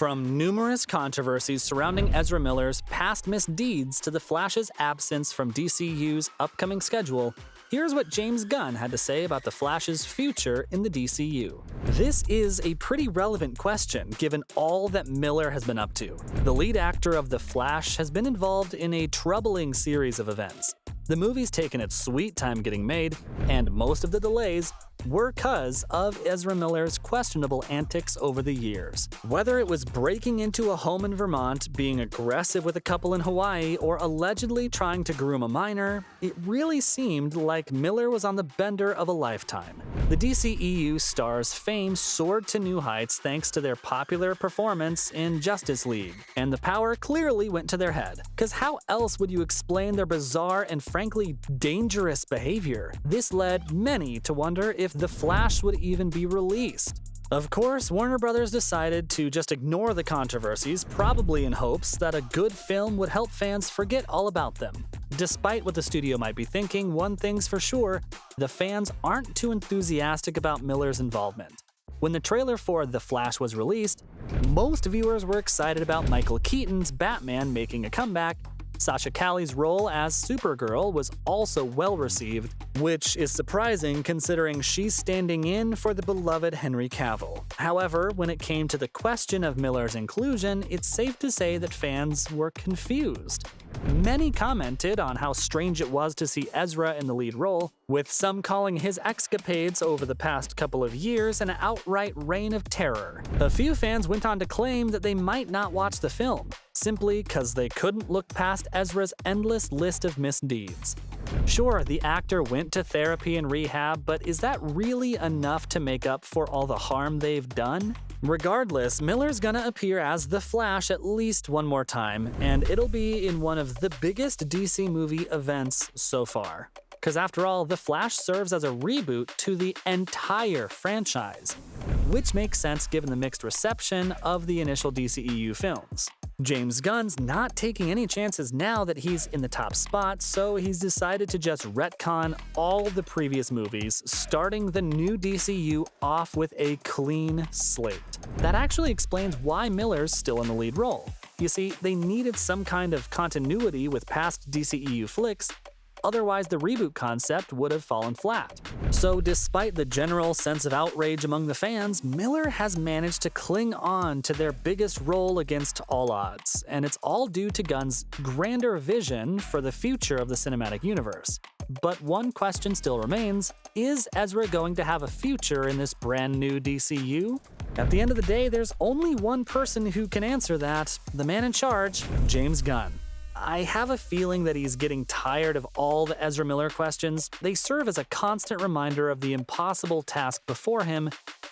From numerous controversies surrounding Ezra Miller's past misdeeds to the Flash's absence from DCU's upcoming schedule, here's what James Gunn had to say about the Flash's future in the DCU. This is a pretty relevant question given all that Miller has been up to. The lead actor of The Flash has been involved in a troubling series of events. The movie's taken its sweet time getting made, and most of the delays were cause of Ezra Miller's questionable antics over the years. Whether it was breaking into a home in Vermont, being aggressive with a couple in Hawaii, or allegedly trying to groom a minor, it really seemed like Miller was on the bender of a lifetime. The DCEU star's fame soared to new heights thanks to their popular performance in Justice League, and the power clearly went to their head. Cause how else would you explain their bizarre and frankly dangerous behavior? This led many to wonder if The Flash would even be released. Of course, Warner Brothers decided to just ignore the controversies, probably in hopes that a good film would help fans forget all about them. Despite what the studio might be thinking, one thing's for sure, the fans aren't too enthusiastic about Miller's involvement. When the trailer for The Flash was released, most viewers were excited about Michael Keaton's Batman making a comeback. Sasha Calle's role as Supergirl was also well received, which is surprising considering she's standing in for the beloved Henry Cavill. However, when it came to the question of Miller's inclusion, it's safe to say that fans were confused. Many commented on how strange it was to see Ezra in the lead role, with some calling his escapades over the past couple of years an outright reign of terror. A few fans went on to claim that they might not watch the film, simply because they couldn't look past Ezra's endless list of misdeeds. Sure, the actor went to therapy and rehab, but is that really enough to make up for all the harm they've done? Regardless, Miller's gonna appear as The Flash at least one more time, and it'll be in one of the biggest DC movie events so far. Because after all, The Flash serves as a reboot to the entire franchise, which makes sense given the mixed reception of the initial DCEU films. James Gunn's not taking any chances now that he's in the top spot, so he's decided to just retcon all the previous movies, starting the new DCU off with a clean slate. That actually explains why Miller's still in the lead role. You see, they needed some kind of continuity with past DCEU flicks, otherwise the reboot concept would have fallen flat. So despite the general sense of outrage among the fans, Miller has managed to cling on to their biggest role against all odds, and it's all due to Gunn's grander vision for the future of the cinematic universe. But one question still remains, is Ezra going to have a future in this brand new DCU? At the end of the day, there's only one person who can answer that, the man in charge, James Gunn. I have a feeling that he's getting tired of all the Ezra Miller questions. They serve as a constant reminder of the impossible task before him,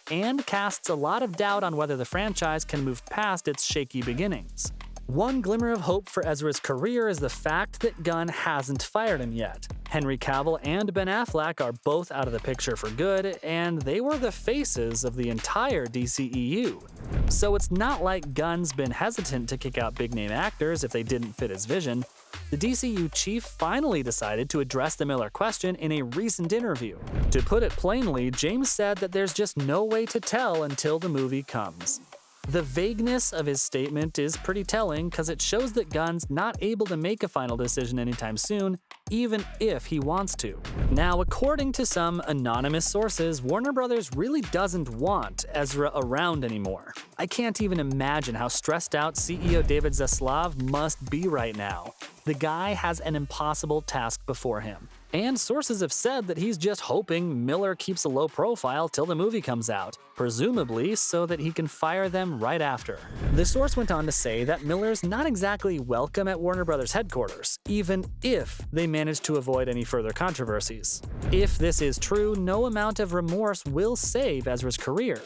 and casts a lot of doubt on whether the franchise can move past its shaky beginnings. One glimmer of hope for Ezra's career is the fact that Gunn hasn't fired him yet. Henry Cavill and Ben Affleck are both out of the picture for good, and they were the faces of the entire DCEU. So it's not like Gunn's been hesitant to kick out big-name actors if they didn't fit his vision. The DCU chief finally decided to address the Miller question in a recent interview. To put it plainly, James said that there's just no way to tell until the movie comes. The vagueness of his statement is pretty telling because it shows that Gunn's not able to make a final decision anytime soon, even if he wants to. Now, according to some anonymous sources, Warner Brothers really doesn't want Ezra around anymore. I can't even imagine how stressed out CEO David Zaslav must be right now. The guy has an impossible task before him. And sources have said that he's just hoping Miller keeps a low profile till the movie comes out, presumably so that he can fire them right after. The source went on to say that Miller's not exactly welcome at Warner Brothers headquarters, even if they manage to avoid any further controversies. If this is true, no amount of remorse will save Ezra's career.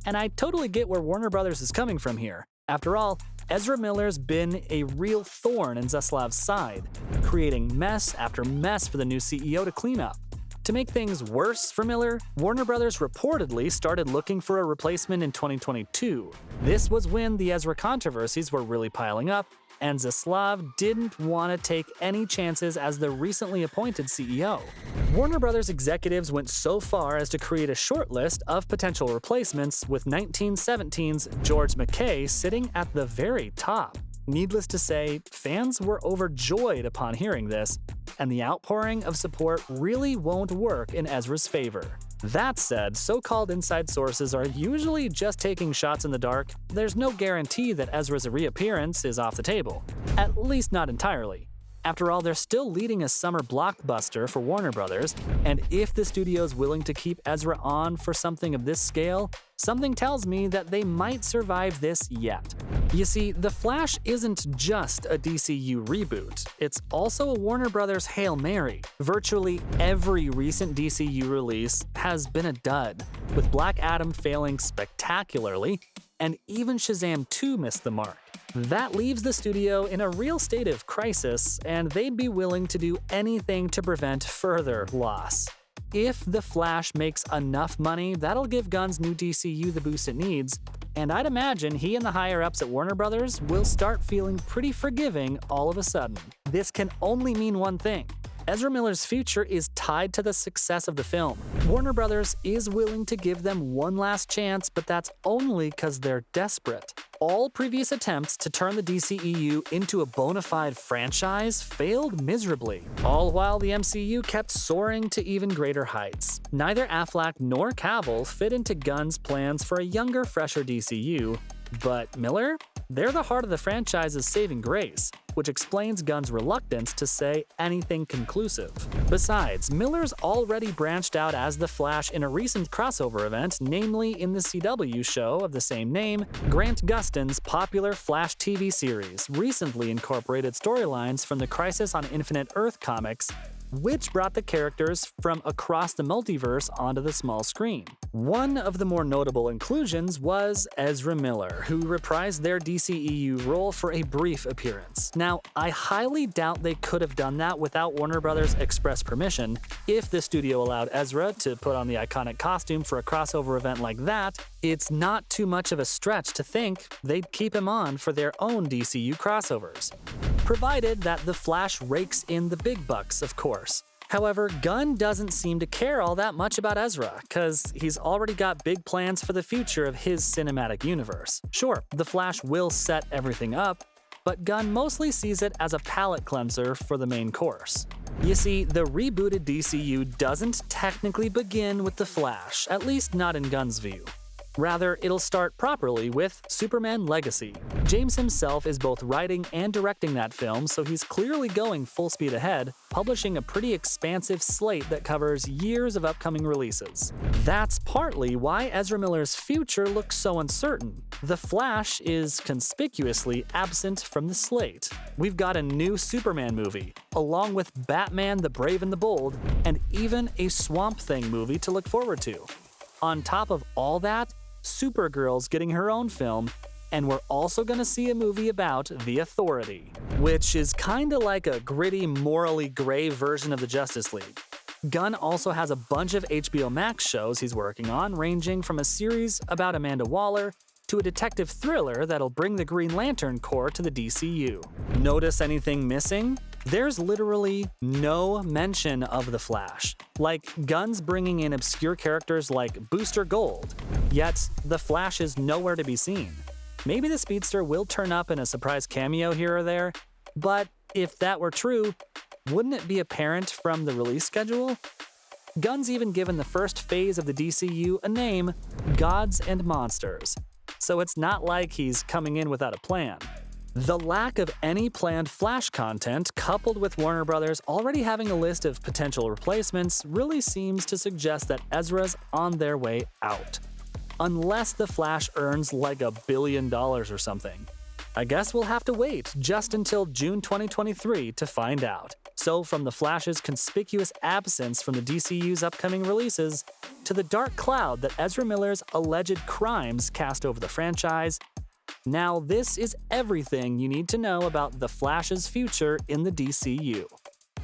And I totally get where Warner Brothers is coming from here. After all, Ezra Miller's been a real thorn in Zaslav's side, creating mess after mess for the new CEO to clean up. To make things worse for Miller, Warner Brothers reportedly started looking for a replacement in 2022. This was when the Ezra controversies were really piling up, and Zaslav didn't want to take any chances as the recently appointed CEO. Warner Brothers executives went so far as to create a short list of potential replacements, with 1917's George McKay sitting at the very top. Needless to say, fans were overjoyed upon hearing this, and the outpouring of support really won't work in Ezra's favor. That said, so-called inside sources are usually just taking shots in the dark. There's no guarantee that Ezra's reappearance is off the table, at least not entirely. After all, they're still leading a summer blockbuster for Warner Brothers, and if the studio's willing to keep Ezra on for something of this scale, something tells me that they might survive this yet. You see, The Flash isn't just a DCU reboot, it's also a Warner Brothers Hail Mary. Virtually every recent DCU release has been a dud, with Black Adam failing spectacularly, and even Shazam 2 missed the mark. That leaves the studio in a real state of crisis, and they'd be willing to do anything to prevent further loss. If The Flash makes enough money, that'll give Gunn's new DCU the boost it needs, and I'd imagine he and the higher-ups at Warner Brothers will start feeling pretty forgiving all of a sudden. This can only mean one thing. Ezra Miller's future is tied to the success of the film. Warner Brothers is willing to give them one last chance, but that's only because they're desperate. All previous attempts to turn the DCEU into a bona fide franchise failed miserably, all while the MCU kept soaring to even greater heights. Neither Affleck nor Cavill fit into Gunn's plans for a younger, fresher DCU, but Miller? They're the heart of the franchise's saving grace, which explains Gunn's reluctance to say anything conclusive. Besides, Miller's already branched out as the Flash in a recent crossover event, namely in the CW show of the same name. Grant Gustin's popular Flash TV series recently incorporated storylines from the Crisis on Infinite Earth comics, which brought the characters from across the multiverse onto the small screen. One of the more notable inclusions was Ezra Miller, who reprised their DCEU role for a brief appearance. Now, I highly doubt they could have done that without Warner Brothers' express permission. If the studio allowed Ezra to put on the iconic costume for a crossover event like that, it's not too much of a stretch to think they'd keep him on for their own DCU crossovers. Provided that The Flash rakes in the big bucks, of course. However, Gunn doesn't seem to care all that much about Ezra, cause he's already got big plans for the future of his cinematic universe. Sure, The Flash will set everything up, but Gunn mostly sees it as a palate cleanser for the main course. You see, the rebooted DCU doesn't technically begin with The Flash, at least not in Gunn's view. Rather, it'll start properly with Superman Legacy. James himself is both writing and directing that film, so he's clearly going full speed ahead, publishing a pretty expansive slate that covers years of upcoming releases. That's partly why Ezra Miller's future looks so uncertain. The Flash is conspicuously absent from the slate. We've got a new Superman movie, along with Batman the Brave and the Bold, and even a Swamp Thing movie to look forward to. On top of all that, Supergirl's getting her own film, and we're also gonna see a movie about the Authority, which is kinda like a gritty, morally gray version of the Justice League. Gunn also has a bunch of HBO Max shows he's working on, ranging from a series about Amanda Waller to a detective thriller that'll bring the Green Lantern Corps to the DCU. Notice anything missing? There's literally no mention of The Flash. Like, Gunn's bringing in obscure characters like Booster Gold, yet The Flash is nowhere to be seen. Maybe the Speedster will turn up in a surprise cameo here or there, but if that were true, wouldn't it be apparent from the release schedule? Gunn's even given the first phase of the DCU a name, Gods and Monsters, so it's not like he's coming in without a plan. The lack of any planned Flash content, coupled with Warner Brothers already having a list of potential replacements, really seems to suggest that Ezra's on their way out. Unless The Flash earns like $1 billion or something. I guess we'll have to wait just until June 2023 to find out. So from The Flash's conspicuous absence from the DCU's upcoming releases, to the dark cloud that Ezra Miller's alleged crimes cast over the franchise, now this is everything you need to know about The Flash's future in the DCU.